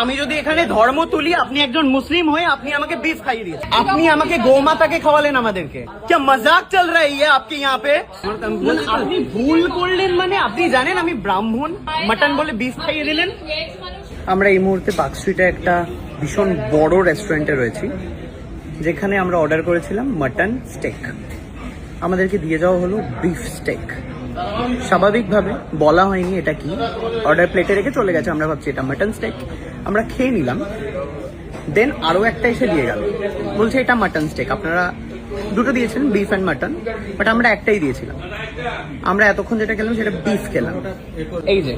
আমি যদি এখানে ধর্ম তুলি, আপনি একজন মুসলিম হয়ে আপনি আমাকে বিফ খাইয়ে দিয়েছেন, আপনি আমাকে গোমাতাকে খাওয়ালেন আমাদেরকে। क्या मजाक चल रहा है ये आपके यहाँ पे? আপনি ভুল করলেন মানে আপনি জানেন আমি ব্রাহ্মণ, মাটন বলে বিফ খাইয়ে দিলেন। আমরা এই মুহূর্তে পার্ক স্ট্রিটে একটা ভীষণ বড় রেস্টুরেন্টে রয়েছি, যেখানে আমরা অর্ডার করেছিলাম মাটন স্টেক। আমাদেরকে দিয়ে যাওয়া হলো বিফ স্টেক। স্বাভাবিকভাবে বলা হয়নি এটা কি, অর্ডার প্লেটে রেখে চলে গেছে। আমরা ভাবছি এটা মাটন স্টেক, আমরা খেয়ে নিলাম। দেন আরও একটা এসে দিয়ে গেল, বলছে এটা মাটন স্টেক। আপনারা দুটো দিয়েছিলেন, বিফ অ্যান্ড মাটন, বাট আমরা একটাই দিয়েছিলাম। আমরা এতক্ষণ যেটা খেলাম সেটা বিফ খেলাম। এই যে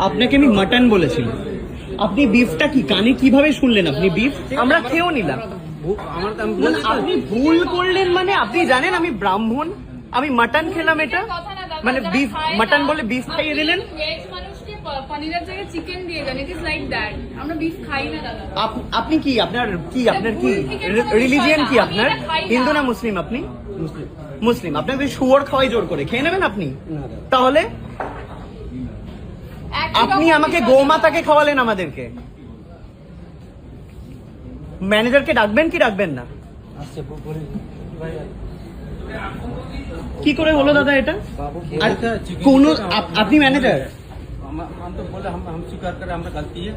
আপনাকে আমি মাটন বলেছিলাম, আপনি বিফটা কি কানে কিভাবে শুনলেন? আপনি বিফ, আমরা খেয়েও নিলাম। আপনি ভুল করলেন মানে আপনি জানেন আমি ব্রাহ্মণ, আমি মাটন খেলাম, এটা মানে বিফ মাটন বলে বিফ খাইয়ে দিলেন। পনিরের জায়গায় চিকেন দিয়ে দেন, ইট ইজ লাইক দ্যাট। আমরা বিফ খাই না দাদা। আপনি কি, আপনার কি রিলিজিয়ন কি? আপনার হিন্দু না মুসলিম? আপনি মুসলিম। আপনাকে শুয়োর খাওয়াই জোর করে, খেয়ে নেবেন আপনি? তাহলে আপনি আমাকে গোমাতাকে খাওয়ালেন আমাদেরকে। ম্যানেজারকে ডাকবেন কি ডাকবেন না? কি করে হলো দাদা এটা? আর কোন আপনি ম্যানেজার? हम तो बोले हम स्वीकार करें हमारा गलती है।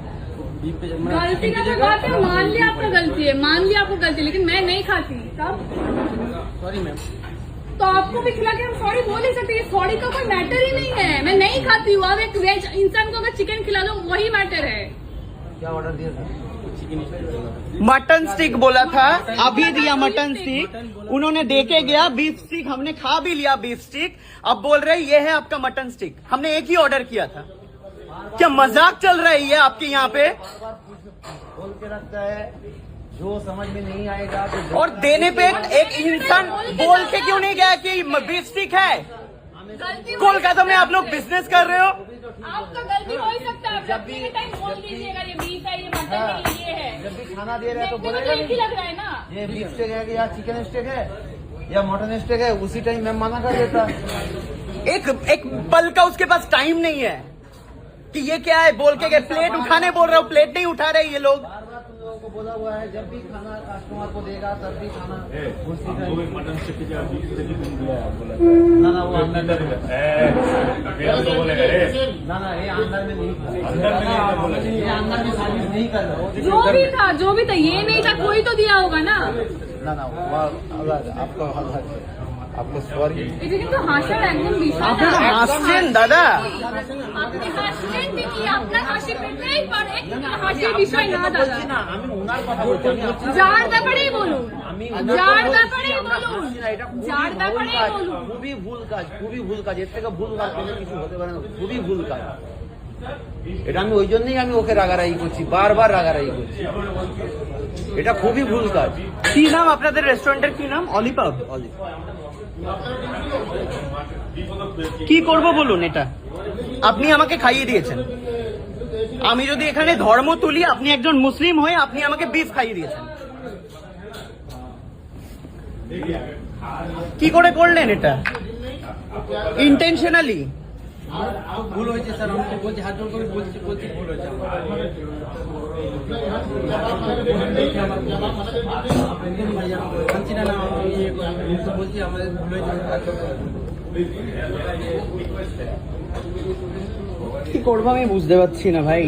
गलती का तो बात है, मान लिया आपका गलती है, मान लिया आपको गलती है, लेकिन मैं नहीं खाती तब। Sorry ma'am. तो आपको भी खिला के हम सॉरी बोल ही सकते हैं। सॉरी का कोई मैटर ही नहीं है। मैं नहीं खाती हूँ। अब एक वेज इंसान को अगर चिकन खिला दो वही मैटर है। क्या ऑर्डर दिया था? चिकन मटन स्टिक बोला था, अभी दिया मटन स्टिक। उन्होंने देके गया बीफ स्टिक, हमने खा भी लिया बीफ स्टिक। अब बोल रहे ये है आपका मटन स्टिक। हमने एक ही ऑर्डर किया था। क्या मजाक चल रहा है ये आपके यहाँ पे? बोल के रखता है, जो समझ में नहीं आएगा तो और देने पे एक इंसान बोल के क्यों नहीं गया कि बीफ स्टिक है? कोलकाता में आप लोग बिजनेस कर रहे हो। आपका गलती हो ही सकता है। जब भी टाइम बोल दीजिएगा ये बीफ है, ये मटन है, ये है। जब भी खाना दे रहा है तो बोलेगा एक ही लग रहा है ना, ये बीफ स्टेक है या चिकन स्टेक है या मटन स्टेक है, उसी टाइम मैं मना कर देता। एक पल का उसके पास टाइम नहीं है कि ये क्या है बोल के गए। प्लेट उठाने बोल रहे हो, प्लेट नहीं उठा रहे ये लोग। बार बार तुम लोगों को बोला हुआ है, जब भी खाना कस्टमर को देगा तब भी खाना उसी टाइम। मटन स्टिक की जगह बीफ स्टिक ही दिया है बोला। ना ना वो अंदर में तो बोलेगा रे ना ये अंदर में नहीं था, ये अंदर में सर्विस नहीं कर रहा। जो भी था ये नहीं था, कोई तो दिया होगा ना। ना वो अलग आपका अलग है, आपको सॉरी। এটা কিন্তু হাসার একদম বিষয় না। আপনারা হাসছেন দাদা? আপনি হাসছেন কি? আপনার হাসি পেতেই পারে, হাসির বিষয় না দাদা। না আমি ওনার কথা বলছি, যার ব্যাপারেই বলুন, যার ব্যাপারেই বলুন, এটা যার ব্যাপারেই বলুন। খুবই ভুল কাজ, খুবই ভুল কাজ। এর থেকে ভুল কাজ কোনো কিছু হতে পারে না, খুবই ভুল কাজ। এটা আমি ওই জন্যই আমি ওকে রাগারাগি করছি, বারবার রাগারাগি করছি। এটা খুবই ভুল কাজ। কি নাম আপনাদের রেস্টুরেন্টের? কি নাম? অলিপাব। কি করব বলুন? এটা আপনি আমাকে খাইয়ে দিয়েছেন। আমি যদি এখানে ধর্ম তুলি, আপনি একজন মুসলিম হয়ে আপনি আমাকে বিফ খাইয়ে দিয়েছেন। কি করে করলেন এটা? ইন্টেনশনালি? ভুল হয়েছে স্যার, আমাকে বলছি, হাত জোর করে বলছি ভুল হয়েছে আমার। বলছি না বলছি আমাদের ভুল হয়েছে। কি করবো আমি বুঝতে পারছি না ভাই।